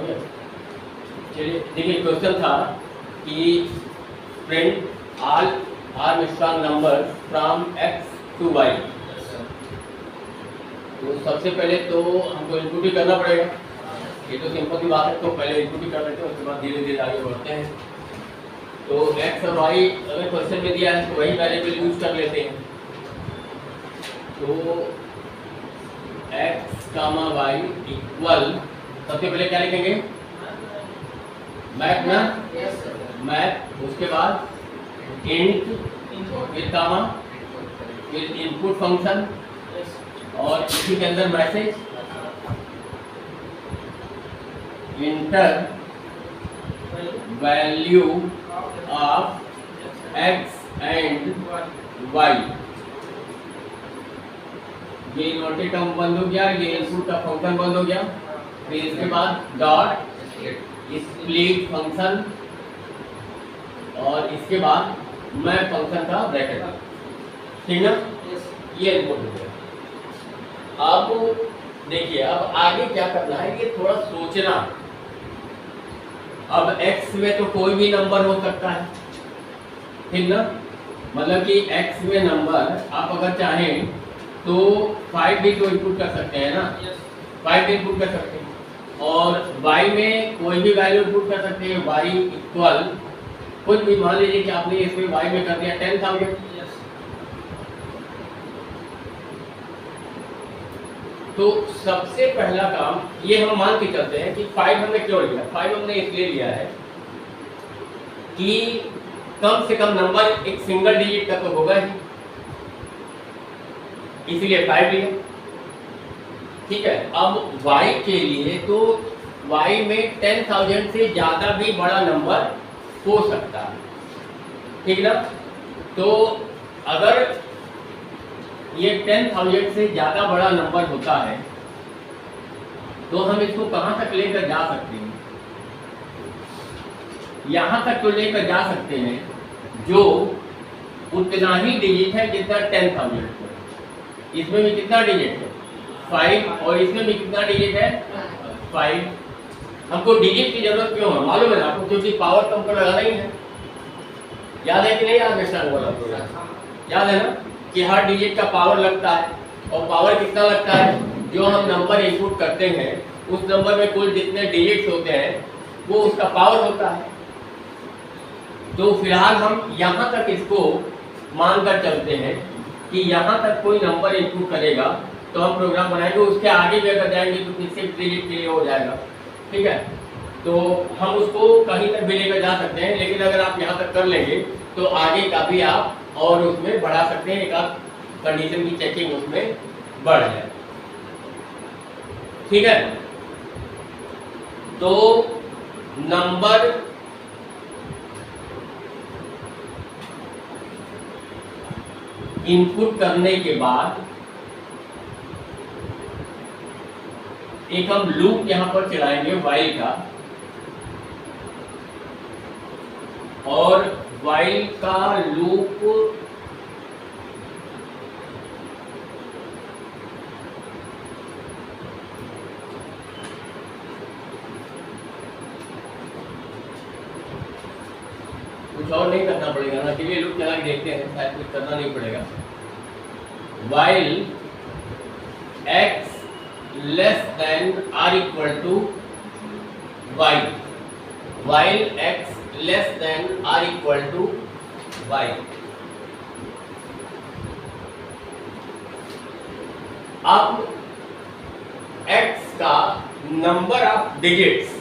Okay, चलिए देखिए question था कि print all Armstrong number from x to y. तो सबसे पहले तो हमको इनपुट ही करना पड़ेगा, ये तो सिंपल सी बात है। तो पहले इनपुट ही कर लेते हैं, उसके बाद धीरे धीरे आगे बढ़ते हैं। तो एक्स और वाई अगर क्वेश्चन में दिया है तो वही वेरिएबल यूज कर लेते हैं। तो एक्स कामा वाई इक्वल, सबसे पहले क्या लिखेंगे, मैप ना, मैप, उसके बाद int with comma with input function और इसी के अंदर message enter value of x and y. ये इन्वर्टेड टर्म बंद हो गया, ये इनपुट का फंक्शन बंद हो गया। फिर इसके बाद डॉट स्प्लिट फंक्शन और इसके बाद मैं फंक्शन का ब्रैकेट, ठीक ना, ये इनपुट हो गया। अब देखिए अब आगे क्या करना है, ये थोड़ा सोचना। अब x में तो कोई भी नंबर हो सकता है, ठीक ना, मतलब कि x में नंबर आप अगर चाहें तो 5 भी तो इनपुट कर सकते हैं ना, 5 भी इनपुट कर सकते हैं। और y में कोई भी वैल्यू इनपुट कर सकते हैं, y इक्वल कुछ भी, मान लीजिए कि आपने इसमें y में कर दिया 10,000। तो सबसे पहला काम ये हम मान के चलते हैं कि 5 हमने क्यों लिया, 5 हमने इसलिए लिया है कि कम से कम नंबर एक सिंगल डिजिट का तो होगा ही, इसीलिए 5 लिया, ठीक है। अब y के लिए तो y में 10,000 से ज्यादा भी बड़ा नंबर हो सकता है, ठीक ना। तो अगर ये 10,000 से ज्यादा बड़ा नंबर होता है तो हम इसको कहां तक लेकर जा सकते हैं, यहां तक तो लेकर जा सकते हैं जो उतना ही डिजिट है जितना 10,000 है। इसमें भी कितना डिजिट है, 5, और इसमें भी कितना डिजिट है, 5। हमको डिजिट की जरूरत क्यों है मालूम है ना आपको, क्योंकि पावर तो हमको लगाना ही है। याद है कि नहीं, याद है, याद है ना कि हर डिजिट का पावर लगता है, और पावर कितना लगता है, जो हम नंबर इनपुट करते हैं उस नंबर में कुल जितने डिजिट्स होते हैं वो उसका पावर होता है। तो फिलहाल हम यहाँ तक इसको मानकर चलते हैं कि यहाँ तक कोई नंबर इनपुट करेगा तो हम प्रोग्राम बनाएंगे, उसके आगे भी अगर जाएंगे तो किसी डिजिट के लिए हो जाएगा, ठीक है। तो हम उसको कहीं तक भी लेकर जा सकते हैं, लेकिन अगर आप यहाँ तक कर लेंगे तो आगे का भी आप और उसमें बढ़ा सकते हैं, एक आप कंडीशन की चेकिंग उसमें बढ़ जाए, ठीक है। तो नंबर इनपुट करने के बाद एक हम लूप यहां पर चलाएंगे while का, और while का लूप कुछ और नहीं करना पड़ेगा ना, चलिए लूप चला के देखते हैं, शायद कुछ करना नहीं पड़ेगा। while x less than or equal to y, while x less than or equal to y। अब x का नंबर ऑफ डिजिट्स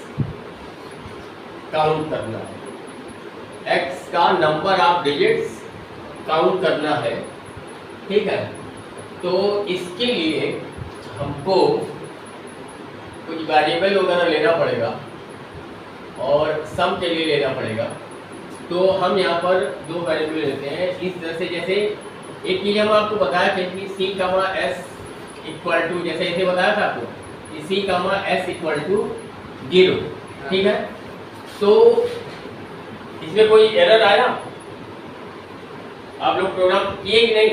काउंट करना है, x का नंबर ऑफ डिजिट्स काउंट करना है, ठीक है। तो इसके लिए हमको कुछ वेरिएबल वगैरह लेना पड़ेगा और सम के लिए लेना पड़ेगा। तो हम यहाँ पर 2 वेरिएबल लेते हैं इस तरह से, जैसे एक चीज़ हम आपको बताया था कि c comma s equal to, जैसे ऐसे बताया था आपको कि c comma s equal to 0, ठीक है। तो इसमें कोई एरर आया, आप लोग प्रोग्राम किए कि नहीं,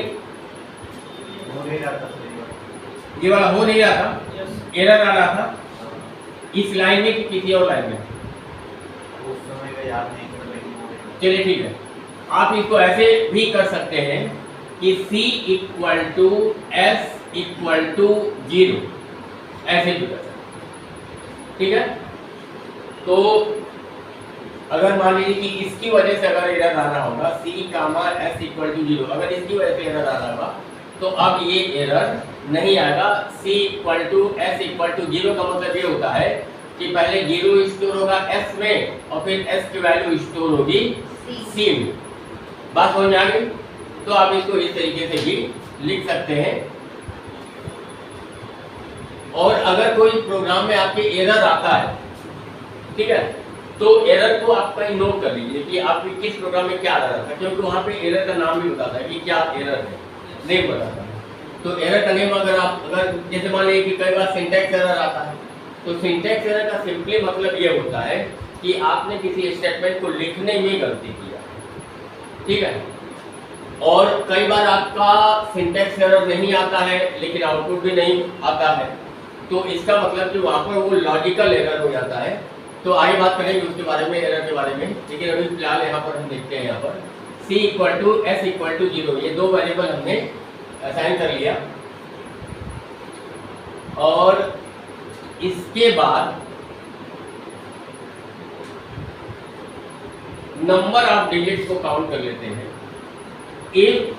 हो नहीं रहा था, ये वाला हो नहीं रहा था, एरर आ रहा था, इस लाइन में कि किसी और लाइन में? उस समय का याद नहीं कर, लेकिन चलिए ठीक है, आप इसको ऐसे भी कर सकते हैं कि C equal to S equal to 0, ऐसे भी कर सकते हैं, ठीक है। तो अगर मान लीजिए कि इसकी वजह से अगर एरर आ रहा होगा C comma S equal to 0, अगर इसकी वजह से एरर आ रहा होगा तो अब ये एरर नहीं आएगा। C equal to S equal to 0 का मतलब ये होता है कि पहले 0 स्टोर होगा S में और फिर S की वैल्यू स्टोर होगी C में। बात समझ में आ गई? तो आप इसको इस तरीके से भी लिख सकते हैं। और अगर कोई प्रोग्राम में आपके एरर आता है, ठीक है, तो एरर को आप कहीं नोट कर लीजिए कि आपके किस प्रोग्राम में क्या एरर था, क्योंकि वहाँ पे एरर का नाम भी बताता है कि क्या एरर है, नहीं बताता है। तो एरर का नेम अगर जैसे मान लीजिए कि कई बार सिंटैक्स एरर आता है, तो सिंटैक्स एरर का सिंपली मतलब ये होता है कि आपने किसी स्टेटमेंट को लिखने में गलती किया, ठीक है। और कई बार आपका सिंटैक्स एरर नहीं आता है लेकिन आउटपुट भी नहीं आता है, तो इसका मतलब कि वहाँ पर वो लॉजिकल एरर हो जाता है। तो आगे बात करेंगे उसके बारे में, एरर के बारे में, लेकिन अभी फिलहाल यहाँ पर हम देखते हैं, यहाँ पर C equal to S equal to 0, ये दो वेरिएबल हमने असाइन कर लिया। और इसके बाद नंबर ऑफ डिजिट्स को काउंट कर लेते हैं। if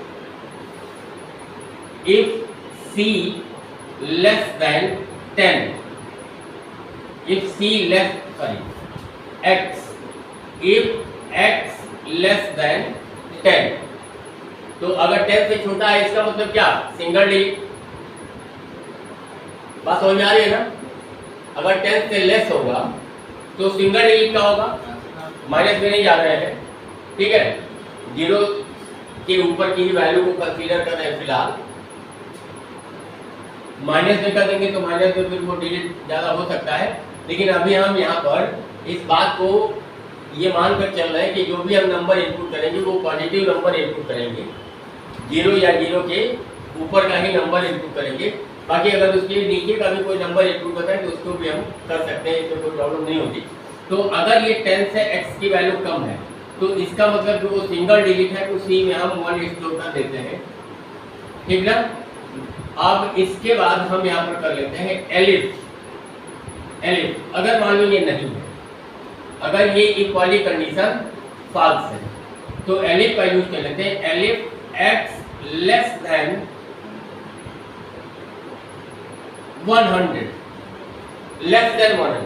C less than 10, if C less, sorry, X, if X less than 10, तो अगर 10 से छोटा है इसका मतलब क्या? Single digit. बात समझ में आ रही है ना? अगर 10 से लेस होगा तो सिंगल डिजिट का होगा, माइनस में नहीं जा रहे हैं, ठीक है। 0 के ऊपर की ही वैल्यू को कंसीडर कर रहे हैं फिलहाल। माइनस में कर देंगे तो माइनस में फिर वो डिजिट ज़्यादा हो सकता है, लेकिन अभी हम यहाँ पर इस बात को ये मानकर चल रहे हैं कि जो भी हम नंबर इनपुट करेंगे वो पॉजिटिव नंबर इनपुट करेंगे, 0 या 0 के ऊपर का ही नंबर इनपुट करेंगे। बाकी अगर उसके नीचे का भी कोई नंबर इनपुट होता है तो उसको भी हम कर सकते हैं, इसमें कोई प्रॉब्लम नहीं होती। तो अगर ये 10 से x की वैल्यू कम है तो इसका मतलब जो वो सिंगल डिजिट है तो C में हम 1 स्टोर कर देते हैं, ठीक ना। अब इसके बाद हम यहाँ पर कर लेते हैं एलिफ। अगर मान लो ये नहीं है, अगर ये इक्वाली कंडीशन फॉल्स है तो एलिफ का यूज कर लेते हैं। Elif x less then 100, less than 100,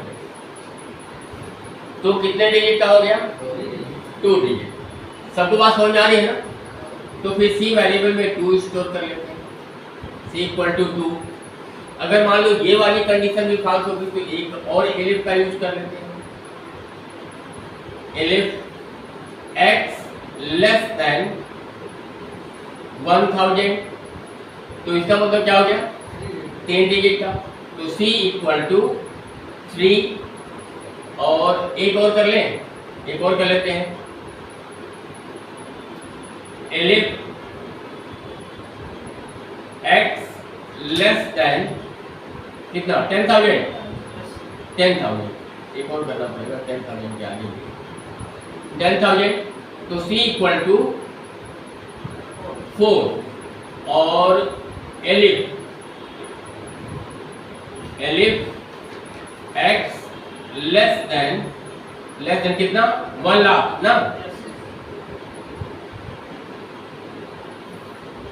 तो कितने डिजिट का हो गया? 2 डिजिट। सबको बात समझ में आ रही है ना? तो फिर C वेरिएबल में 2 स्टोर कर लेते हैं, C इक्वल टू 2। अगर मान लो ये वाली कंडीशन भी फॉल्स होगी तो एक और एलिफ का यूज कर लेते हैं। एलिफ x लेस देन 1000, तो इसका मतलब क्या हो गया? 3 डिजिट का। तो C इक्वल टू 3, और एक और कर लें, एक और कर लेते हैं। एलिफ x लेस देन कितना? 10,000, 10,000, एक और करना पड़ेगा 10,000 के आगे, 10,000। तो C इक्वल टू 4, और एलिफ x लेस देन कितना? 1 लाख ना।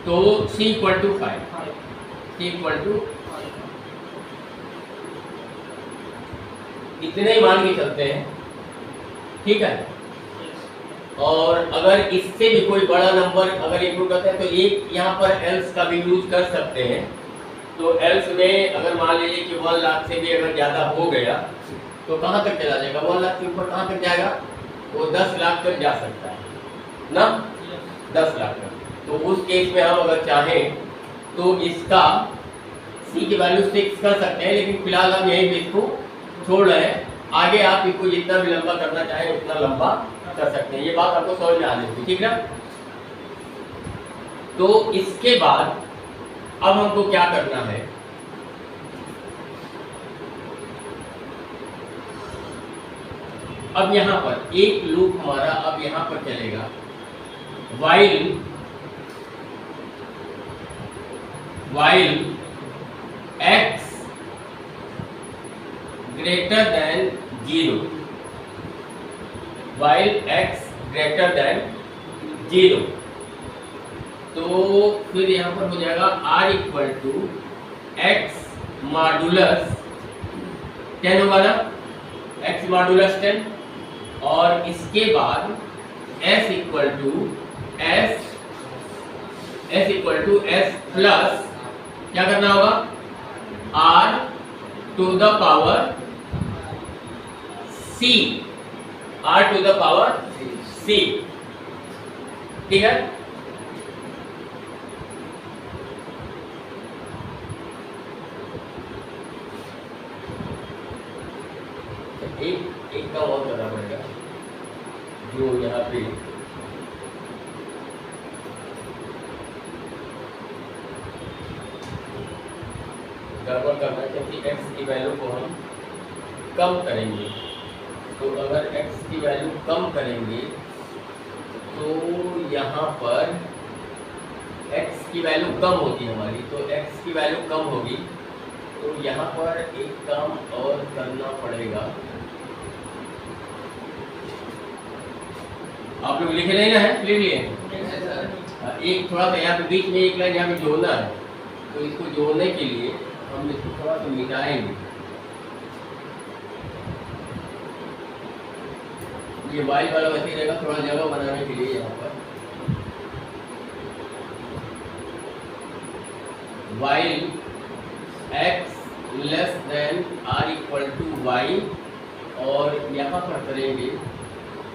तो C equal to 5, C equal to इतने ही मान के चलते हैं, ठीक है। और अगर इससे भी कोई बड़ा नंबर अगर इनपुट करते हैं तो एक यहाँ पर एल्स का भी यूज कर सकते हैं। तो एल्स में अगर मान लीजिए कि 1 लाख से भी अगर ज़्यादा हो गया तो कहाँ तक चला जाएगा? 1 लाख के ऊपर कहाँ तक जाएगा? वो 10 लाख तक जा सकता है ना, 10 लाख तक। तो उस केस में हम अगर चाहें तो इसका C की वैल्यू 6 कर सकते हैं, लेकिन फिलहाल हम यहीं पे इसको छोड़ रहे हैं। आगे आप इसको जितना भी लंबा करना चाहें उतना लंबा कर सकते हैं। ये बात आपको समझ में आ जाएगी, ठीक ना। तो इसके बाद अब हमको क्या करना है? अब यहाँ पर एक लूप हमारा अब यहाँ पर चलेगा, while x greater than 0, while x greater than 0, तो फिर यहाँ पर हो जाएगा r equal to x modulus 10 होगा ना, x मॉडुलस 10, और इसके बाद s equal to s plus क्या करना होगा, r to the power c, r to the power c, ठीक है। एक काम और करना पड़ेगा, जो यहाँ पे गड़बड़ करना है, क्योंकि x की वैल्यू को हम कम करेंगे, तो अगर x की वैल्यू कम करेंगे तो यहाँ पर x की वैल्यू कम होती है हमारी, तो x की वैल्यू कम होगी, तो यहाँ पर एक काम और करना पड़ेगा। आप लोग लिखे नहीं ना है, लिख लिए? एक थोड़ा सा यहाँ पे बीच में एक लाइन यहाँ पे जोड़ना है, तो इसको जोड़ने के लिए हम इसको थोड़ा सा मिटाएंगे। ये वाइल वाला वैसे ही रहेगा, थोड़ा जगह बनाने के लिए यहाँ पर while x less than r equal to y, और यहाँ पर करेंगे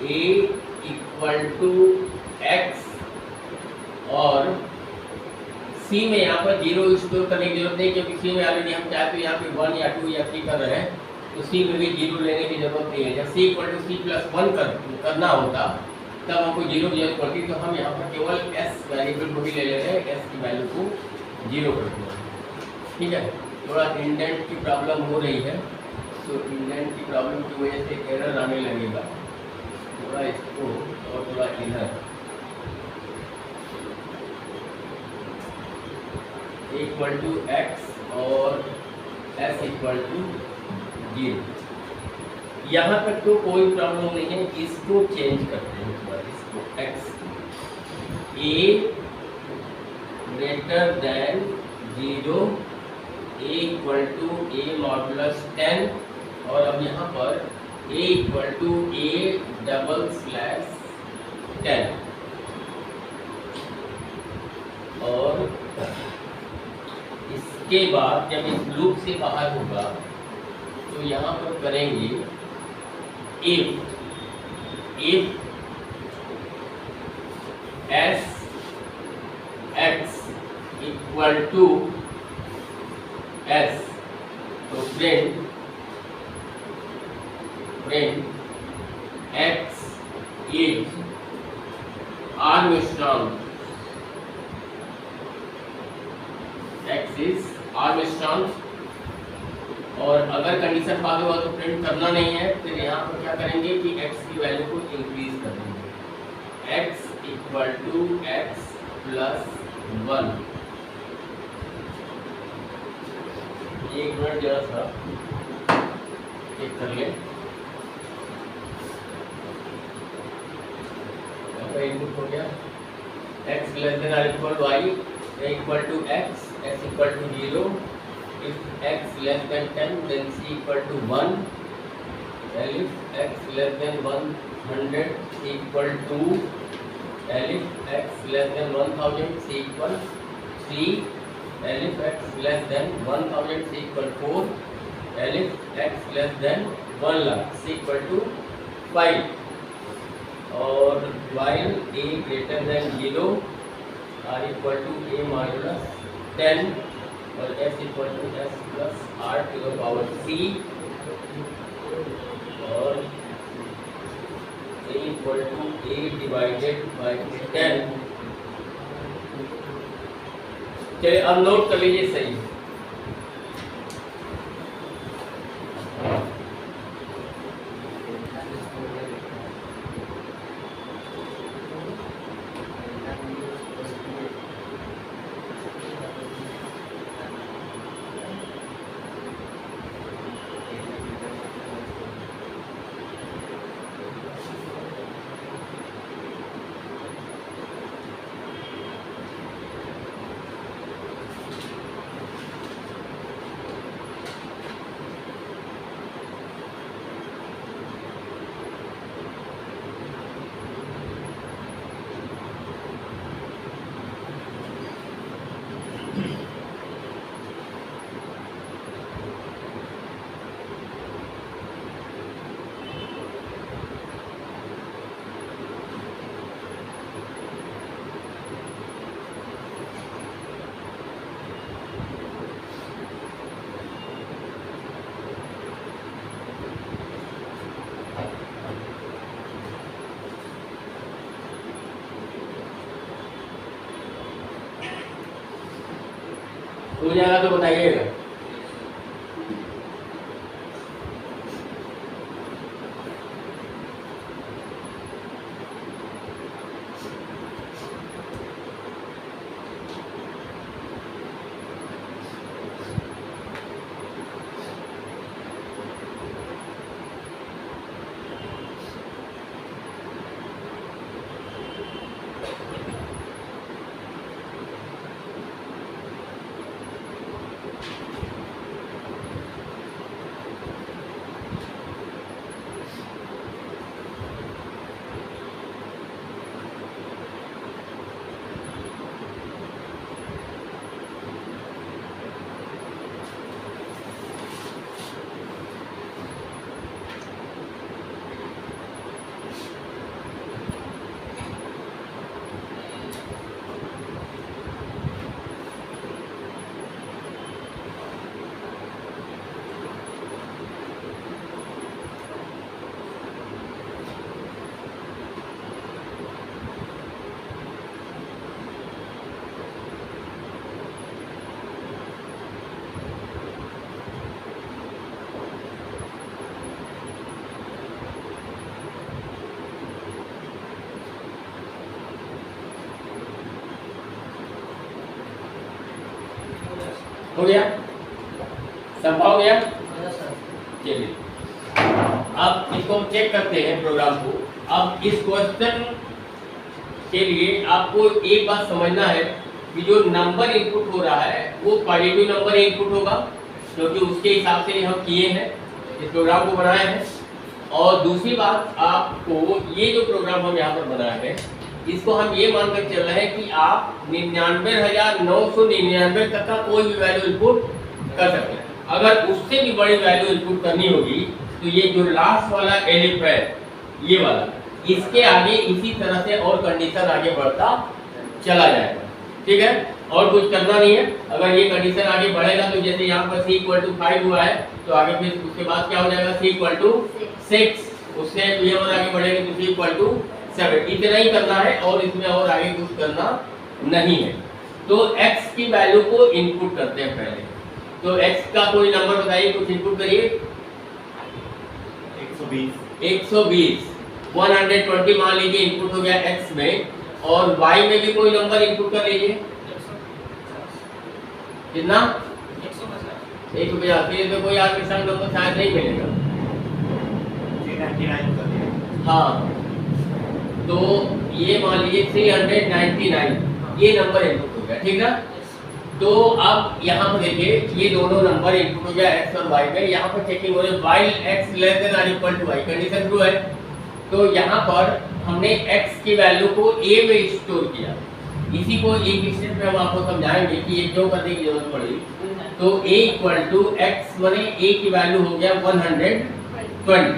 a इक्वल टू x, और c में यहाँ पर 0 स्टोर करने की जरूरत नहीं, क्योंकि c में ऑलरेडी हम चाहे तो यहाँ पे 1 या 2 या 3 कर रहे हैं, तो c में भी 0 लेने की जरूरत नहीं है। जब c equal to c plus 1 करना होता तब हमको 0 की जरूरत पड़ती, तो हम यहाँ पर केवल s वेरिएबल को भी ले ले रहे हैं, s की वैल्यू को 0 कर दिया, ठीक है। थोड़ा इंडेंट की प्रॉब्लम हो रही है, तो इंडेंट की प्रॉब्लम की वजह से एरर आने लगेगा, थोड़ा इसको और थोड़ा इधर इक्वल टू x और s इक्वल टू 0। यहाँ तक तो कोई प्रॉब्लम नहीं है, इसको चेंज करते हैं थोड़ा, इसको x a greater than 0, a equal to a modulus 10, और अब यहाँ पर a equal to a double slash 10, और इसके बाद जब इस लूप से बाहर होगा तो यहाँ पर करेंगे if s x equal to s, तो print x is Armstrong, x is Armstrong, और अगर कंडीशन पास होगा तो प्रिंट करना नहीं है, फिर यहाँ पर क्या करेंगे कि x की वैल्यू को इंक्रीज कर देंगे, x equal to x plus 1। एक मिनट जरा सा चेक कर ले, इनपुट हो गया x less than or equal y, equal to x, s equal to 0, if x less than 10 then c equal to 1, and if x less than 100 c equal to, and if x less than 1000 c equal 3, and if x less than 1000 c equal 4, and if x less than 1 lakh c equal to 5, और while a greater than 0 r equal to a modulus 10, और s equal to s plus r to the power c, और a equal to a divided by 10। चलिए अब note कर लीजिए सही, हो जाएगा तो बताइएगा। हो गया, संभव हो गया। चलिए अब इसको हम चेक करते हैं प्रोग्राम को। अब इस क्वेश्चन के लिए आपको एक बात समझना है कि जो नंबर इनपुट हो रहा है वो पॉजिटिव नंबर इनपुट होगा, क्योंकि उसके हिसाब से हम किए हैं, इस प्रोग्राम को बनाए हैं। और दूसरी बात, आपको ये जो प्रोग्राम हम यहाँ पर बनाए हैं इसको हम ये मानकर चल रहे हैं कि आप 99,999 तक का कोई भी वैल्यू इनपुट कर सकते हैं। अगर उससे भी बड़ी वैल्यू इनपुट करनी होगी तो ये जो लास्ट वाला एलिफ है, ये वाला, इसके आगे इसी तरह से और कंडीशन आगे बढ़ता चला जाएगा। ठीक है, और कुछ करना नहीं है। अगर ये कंडीशन आगे बढ़ेगा तो जैसे यहाँ पर c = 5 हुआ है तो आगे फिर उसके बाद क्या हो जाएगा, c = 6, उससे ये और आगे बढ़ेगा तो c = 7। इतना ही करना है और इसमें और आगे कुछ करना नहीं है। तो x की वैल्यू को इनपुट करते हैं पहले। तो x का कोई नंबर बताइए, कुछ इनपुट करिए। 120 120 मान लीजिए इनपुट हो गया x में, और y में भी कोई नंबर इनपुट कर लीजिए। कितना? 150। फिर तो कोई आपके नंबर शायद नहीं मिलेगा। 399 हाँ, तो ये मान लीजिए 399 ये नंबर इनपुट हो गया। ठीक ना? तो अब यहाँ पर देखिए ये दोनों नंबर इनपुट हो गया x और y में। यहाँ पर चेकिंग हो रही है while x <= y, condition true है। तो यहाँ पर हमने x की वैल्यू को a में स्टोर किया। इसी को एक स्टेप में हम आपको समझाएंगे कि ये क्यों करने की जरूरत पड़ी। तो a = x माने a की वैल्यू हो गया 120।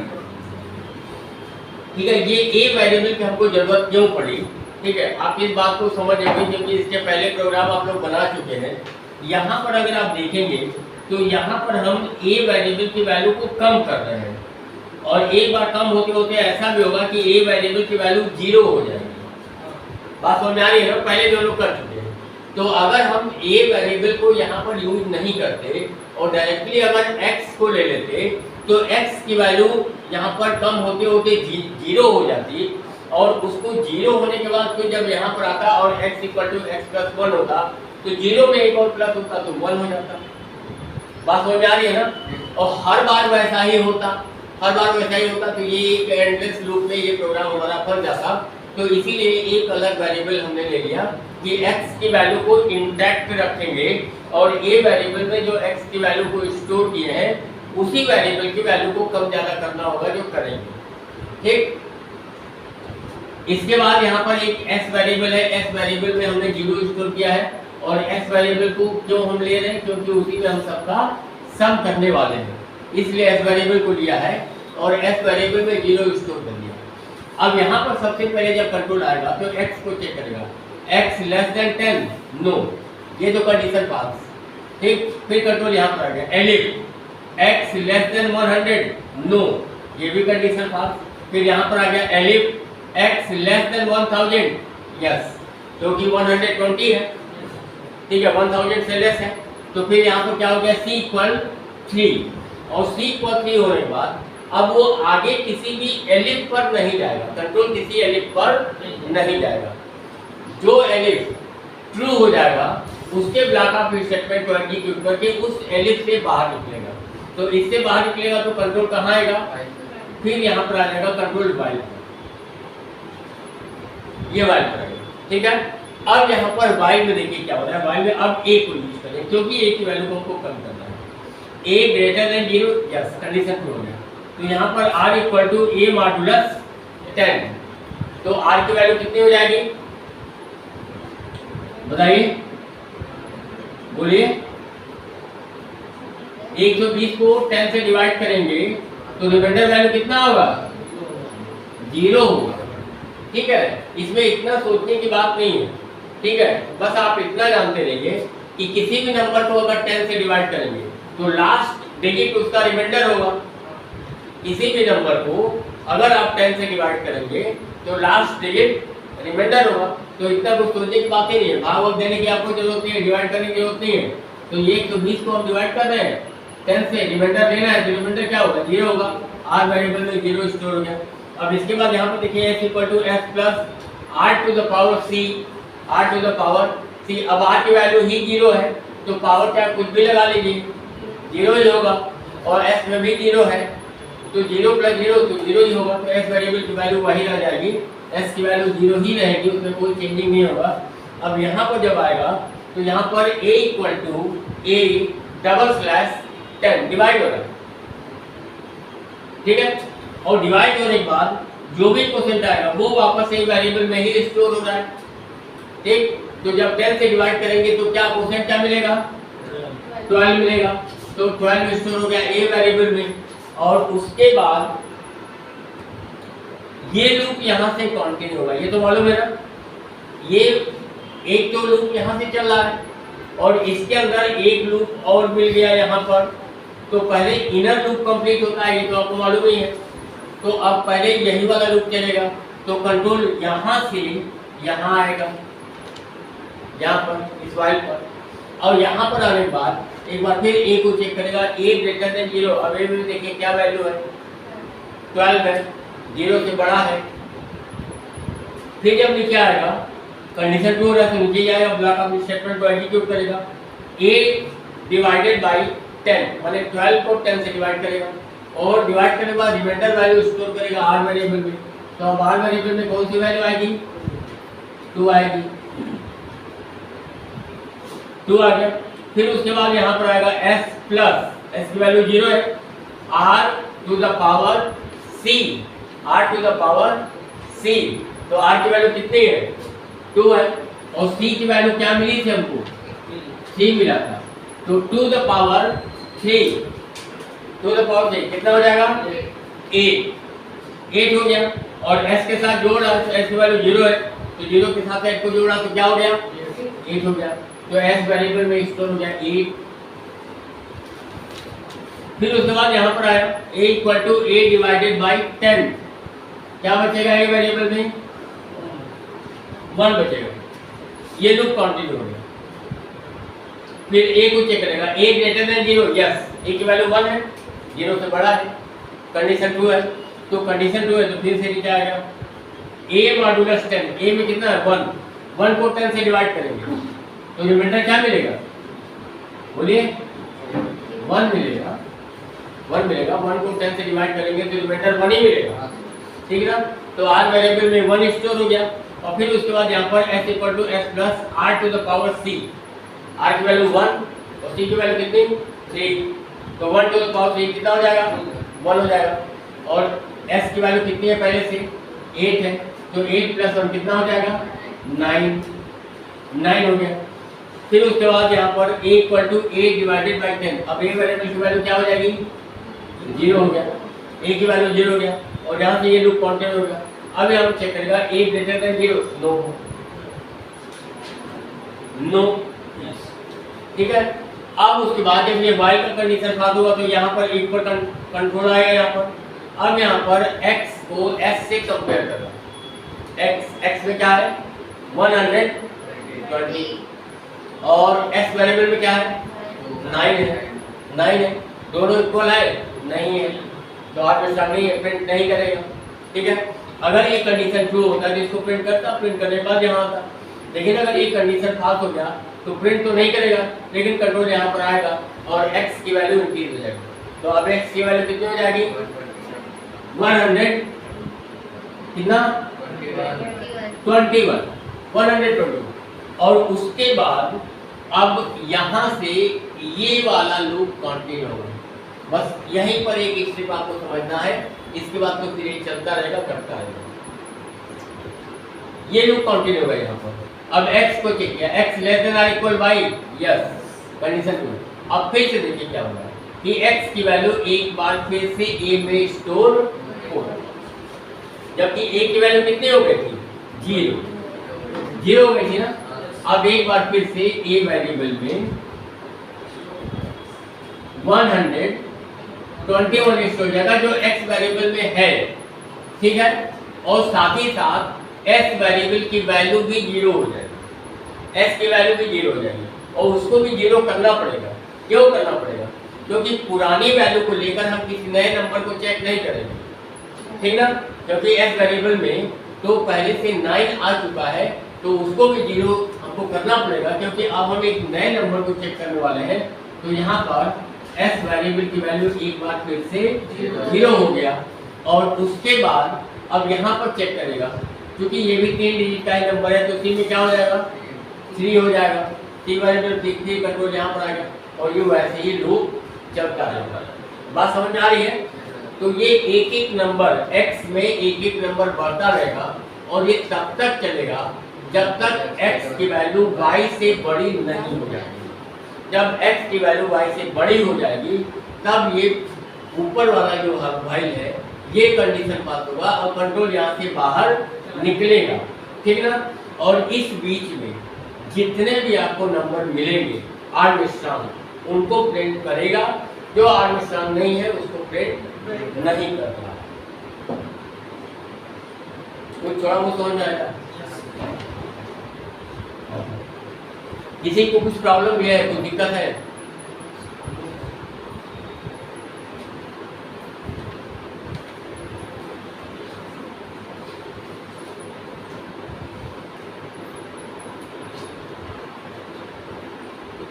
ठीक है, ये a वेरिएबल की हमको जरूरत क्यों पड़ी? ठीक है, आप इस बात को समझ जाएंगे क्योंकि इसके पहले प्रोग्राम आप लोग बना चुके हैं। यहाँ पर अगर आप देखेंगे तो यहाँ पर हम a वेरिएबल की वैल्यू को कम कर रहे हैं, और एक बार कम होते होते ऐसा भी होगा कि a वेरिएबल की वैल्यू 0 हो जाएगी। बात समझ में आ रही है ना? पहले जो लोग कर चुके हैं। तो अगर हम a वेरिएबल को यहाँ पर यूज नहीं करते और डायरेक्टली अगर x को ले लेते तो x की वैल्यू यहाँ पर कम होते होते 0 हो जाती, और उसको 0 होने के बाद फिर जब यहाँ पर आता और x = x + 1 होता तो 0 में एक और प्लस होता तो 1 हो जाता। बात समझ में आ रही है ना? और हर बार वैसा ही होता, तो ये एक एंडलेस लूप में ये प्रोग्राम हमारा फंस जाता। तो इसीलिए एक अलग वेरिएबल हमने ले लिया कि x की वैल्यू को इंटैक्ट रखेंगे, और a वेरिएबल में जो x की वैल्यू को स्टोर किए हैं उसी वेरिएबल की वैल्यू को कम ज्यादा करना होगा, जो करेंगे। ठीक, इसके बाद यहाँ पर एक s वेरिएबल है। s वेरिएबल में हमने 0 स्टोर किया है, और s वेरिएबल को क्यों हम ले रहे हैं? क्योंकि उसी में हम सबका सम करने वाले हैं, इसलिए s वेरिएबल को लिया है और s वेरिएबल में 0 स्टोर कर दिया। अब यहाँ पर सबसे पहले जब कंट्रोल आएगा तो x को चेक करेगा, x < 10 नो, ये तो कंडीशन पास। ठीक, फिर कंट्रोल यहाँ पर आ गया, एलिफ x < 100 नो, ये भी कंडीशन पास। फिर यहाँ पर आ गया एलिफ x < 1000 यस, क्योंकि 120 है। ठीक है, 1000 से लेस है तो फिर यहाँ पर क्या हो गया, c इक्वल 3, और c इक्वल 3 होने के बाद अब वो आगे किसी भी एलिफ पर नहीं जाएगा, कंट्रोल किसी एलिफ पर नहीं जाएगा। जो एलिफ ट्रू हो जाएगा उसके ब्लॉक ऑफ स्टेटमेंट को एग्जीक्यूट करके उस एलिफ से बाहर निकलेगा। तो इससे बाहर निकलेगा तो कंट्रोल कहाँ आएगा, फिर यहाँ पर आ जाएगा कंट्रोल वाइल, ये वाइल पर आएगा, ठीक है। अब यहाँ पर वाइल में देखिए क्या होता है, वाइल में अब ए को यूज करें क्योंकि ए की वैल्यू को हमको कम करना है। A greater than 0, yes, condition true हो गया। तो यहाँ पर r equal to A modulus 10, तो r की वैल्यू कितनी हो जाएगी बताइए, बोलिए। 120 को 10 से डिवाइड करेंगे तो रिमाइंडर वैल्यू कितना होगा, 0 होगा, ठीक है। इसमें इतना सोचने की बात नहीं है, ठीक है। बस आप इतना जानते रहिए कि किसी भी नंबर को अगर 10 से डिवाइड करेंगे तो लास्ट डिजिट उसका रिमाइंडर होगा। किसी भी नंबर को अगर आप 10 से डिवाइड करेंगे तो लास्ट डिजिट रिमाइंडर होगा। तो इतना कुछ सोचने की बात ही नहीं है, भाग वक्त देने की आपको जरूरत नहीं है, डिवाइड करने की जरूरत नहीं है। तो ये 120 को हम डिवाइड कर रहे हैं 10 से, रिमाइंडर लेना है तो रिमाइंडर क्या होगा, 0 होगा, r वेरिएबल में 0 स्टोर हो गया। अब इसके बाद यहाँ पर देखिए s equal to s plus r to the power c, r to the power c। अब r की वैल्यू ही 0 है तो पावर क्या कुछ भी लगा लीजिए, 0 ही होगा, और s में भी 0 है तो 0 प्लस 0 तो 0 ही होगा। तो s वेरिएबल की वैल्यू वही रह जाएगी, s की वैल्यू 0 ही रहेगी, उसमें कोई चेंजिंग नहीं होगा। अब यहाँ पर जब आएगा तो यहाँ पर a equal to a double slash 10 divide हो रहा है, ठीक है। और डिवाइड होने के बाद जो भी क्वोशिएंट आएगा वो वापस से वेरिएबल में ही स्टोर हो रहा है, ठीक। तो जब 10 से डिवाइड करेंगे तो क्या क्वोशिएंट क्या मिलेगा, 12 मिलेगा। तो 12 स्टोर हो गया a वेरिएबल में, और उसके बाद ये लूप यहाँ से कंटिन्यू होगा, ये तो मालूम है ना। ये एक तो लूप यहाँ से चल रहा है और इसके अंदर एक लूप और मिल गया यहाँ पर, तो पहले इनर लूप कंप्लीट होता है, ये तो आपको मालूम ही है। तो अब पहले यही वाला लूप चलेगा, तो कंट्रोल यहाँ से यहाँ आएगा, यहाँ पर इस वाइल पर, और यहाँ पर आने के बाद एक बार फिर a को चेक करेगा, a ग्रेटर देन 0। अब a में देखिए क्या वैल्यू है, 12 है, 0 से बड़ा है। फिर जब नीचे आएगा कंडीशन ट्रू हो रहा है तो नीचे जाएगा, ब्लॉक ऑफ स्टेटमेंट को एग्जीक्यूट करेगा, a डिवाइडेड बाई 10 माने 12 को 10 से डिवाइड करेगा, और डिवाइड करने के बाद रिमाइंडर वैल्यू स्टोर करेगा r वेरिएबल में। तो अब r वेरिएबल में कौन सी वैल्यू आएगी, 2 आएगी, 2 आ गया। फिर उसके बाद यहाँ पर आएगा s प्लस, s की वैल्यू 0 है, r to the power c, r to the power c। तो r की वैल्यू कितनी है, 2 है, और c की वैल्यू क्या मिली थी हमको, 3 मिला था। तो to the power 3, to the power 3 कितना हो जाएगा, 8 हो गया। और s के साथ जोड़ रहा है तो s की वैल्यू 0 है, तो 0 के साथ 8 को जोड़ा तो क्या हो गया, 8 हो गया। तो s वेरिएबल में स्टोर हो गया 8। फिर उसके बाद यहाँ पर आया a equal to a divided by 10, क्या बचेगा a वेरिएबल में, 1 बचेगा। ये लूप कंटिन्यू हो गया। फिर a को चेक करेगा, a greater than 0, yes, a की वैल्यू 1 है, 0 से बड़ा है, कंडीशन ट्रू है, तो कंडीशन ट्रू है तो फिर से नीचे आएगा a मॉडुलस 10, a में कितना है 1, 1 को 10 से डिवाइड करेंगे तो रिमाइंडर क्या मिलेगा, बोलिए 1 मिलेगा, 1 मिलेगा। 1 को 10 से डिवाइड करेंगे तो रिमाइंडर 1 ही मिलेगा, ठीक है ना। तो r वेरिएबल में 1 स्टोर हो गया। और फिर उसके बाद यहाँ पर s equal to s plus r to the power c, r की वैल्यू 1 और c की वैल्यू कितनी, 3। तो 1 टू द पावर 3 कितना हो जाएगा, 1 हो जाएगा। और s की वैल्यू कितनी है, पहले से 8 है, तो 8 प्लस 1 कितना हो जाएगा, 9 हो गया। फिर उसके बाद यहाँ पर a equal to a divided by 10, अब a वेरिएबल की वैल्यू क्या हो जाएगी, 0 हो गया, a की वैल्यू 0 हो गया, और यहाँ से ये लूप कंटिन्यू हो गया। अब यहाँ चेक करेगा a ग्रेटर देन 0, नो, ठीक है। अब उसके बाद जब ये y का कंडीशन पास होगा तो यहाँ पर एक पर कंट्रोल आएगा यहाँ पर। अब यहाँ पर x को s से कंपेयर करना, x में क्या है 120 और s वेरिएबल में क्या है 9 है, 9 है, दोनों इक्वल है नहीं है, तो आर्मस्ट्रांग नहीं है, प्रिंट नहीं करेगा। ठीक है, अगर ये कंडीशन ट्रू होता तो इसको प्रिंट करता, प्रिंट करने के बाद यहाँ आता। लेकिन अगर ये कंडीशन फाल्स हो गया तो प्रिंट तो नहीं करेगा, लेकिन कंट्रोल यहाँ पर आएगा और x की वैल्यू इंक्रीज हो जाएगी। तो अब x की वैल्यू कितनी हो जाएगी? 100 कितना 21 121। और उसके बाद अब यहाँ से ये वाला लूप कंटिन्यू होगा। बस यहीं पर एक स्टेप आपको समझना है, इसके बाद तो फिर ये चलता रहेगा, करता रहेगा। ये लूप कंटिन्यू होगा यहाँ पर। अब x को चेक किया, x less than or equal y, yes, condition true. अब फिर से देखिए क्या होगा कि x की वैल्यू एक बार फिर से a में स्टोर होगा, जबकि a की वैल्यू कितनी हो गई थी? 0 हो गई थी ना। अब एक बार फिर से a वेरिएबल में 121 स्टोर हो जाएगा जो x वेरिएबल में है। ठीक है, और साथ ही साथ s वेरिएबल की वैल्यू भी 0 हो जाएगी, s की वैल्यू भी 0 हो जाएगी, और उसको भी 0 करना पड़ेगा। क्यों करना पड़ेगा? क्योंकि पुरानी वैल्यू को लेकर हम किसी नए नंबर को चेक नहीं करेंगे, ठीक ना, क्योंकि s वेरिएबल में तो पहले से 9 आ चुका है, तो उसको भी 0 हमको करना पड़ेगा, क्योंकि अब हम एक नए नंबर को चेक करने वाले हैं। तो यहाँ पर s वेरिएबल की वैल्यू एक बार फिर से 0 हो गया, और उसके बाद अब यहाँ पर चेक करेगा, क्योंकि ये भी 3 डिजिट का ही नंबर है, तो c में क्या हो जाएगा? 3 हो जाएगा। c वेरिएबल 3 कंट्रोल यहाँ पर आएगा, और ये वैसे ही लूप चलता रहेगा। बात समझ में आ रही है? तो ये एक एक नंबर x में एक एक नंबर बढ़ता रहेगा, और ये तब तक चलेगा जब तक x की वैल्यू y से बड़ी नहीं हो जाएगी। जब x की वैल्यू y से बड़ी हो जाएगी तब ये ऊपर वाला जो व्हाइल है ये कंडीशन पास होगा और कंट्रोल यहाँ से बाहर निकलेगा। ठीक ना? और इस बीच में जितने भी आपको नंबर मिलेंगे आर्मस्ट्रांग, उनको प्रिंट करेगा। जो आर्मस्ट्रांग नहीं है उसको प्रिंट नहीं करता। कुछ थोड़ा बहुत समझ आएगा? किसी को कुछ प्रॉब्लम भी है, कुछ दिक्कत है?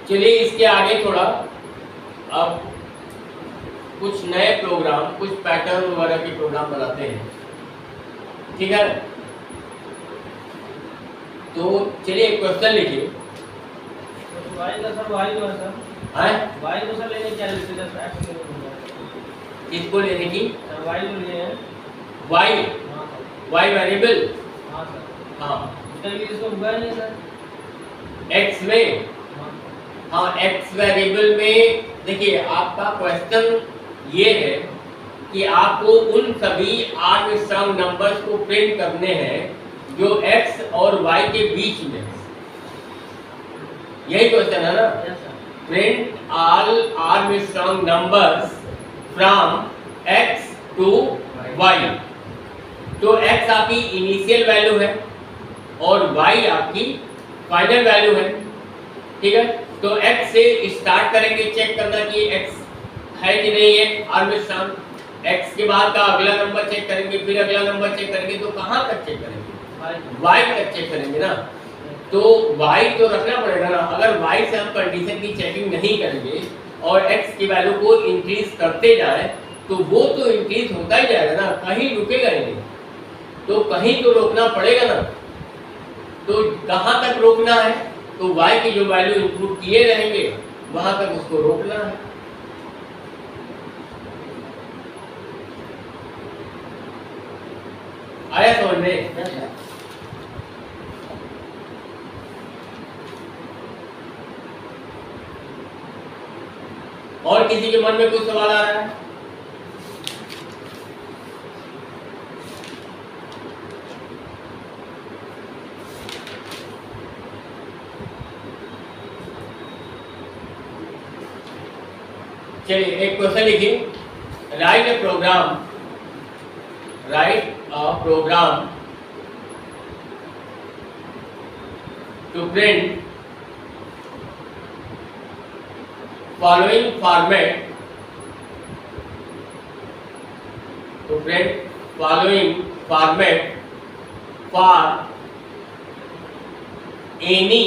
चलिए इसके आगे थोड़ा अब कुछ नए प्रोग्राम, कुछ पैटर्न वगैरह के प्रोग्राम बनाते हैं। ठीक है, तो चलिए एक क्वेश्चन लिखिए। किसको लेने की? Y variable. हाँ, एक्स में, हाँ एक्स वेरिएबल में देखिए आपका क्वेश्चन ये है कि आपको उन सभी आर्मस्ट्रांग नंबर्स को प्रिंट करने हैं जो x और y के बीच में। यही क्वेश्चन है ना? Print all Armstrong numbers from x to y। तो x आपकी इनिशियल वैल्यू है और y आपकी फाइनल वैल्यू है। ठीक है, तो x से स्टार्ट करेंगे चेक करना कि x है कि नहीं है आर्मस्ट्रांग। x के बाद का अगला नंबर चेक करेंगे, फिर अगला नंबर चेक करेंगे। तो कहाँ तक चेक करेंगे? y तक चेक करेंगे ना। तो y तो रखना पड़ेगा ना। अगर y से हम कंडीशन की चेकिंग नहीं करेंगे और x की वैल्यू को इंक्रीज करते जाए तो वो तो इंक्रीज होता ही जाएगा ना, कहीं रुकेगा ही नहीं। तो कहीं तो रोकना पड़ेगा ना। तो कहाँ तक रोकना है? तो y की जो वैल्यू इंक्लूड किए रहेंगे वहां तक उसको रोकना है। आया समझ में? और किसी के मन में कुछ सवाल आ रहा है? चलिए एक क्वेश्चन लिखिए। Write a program to print following format, तो friend following format for any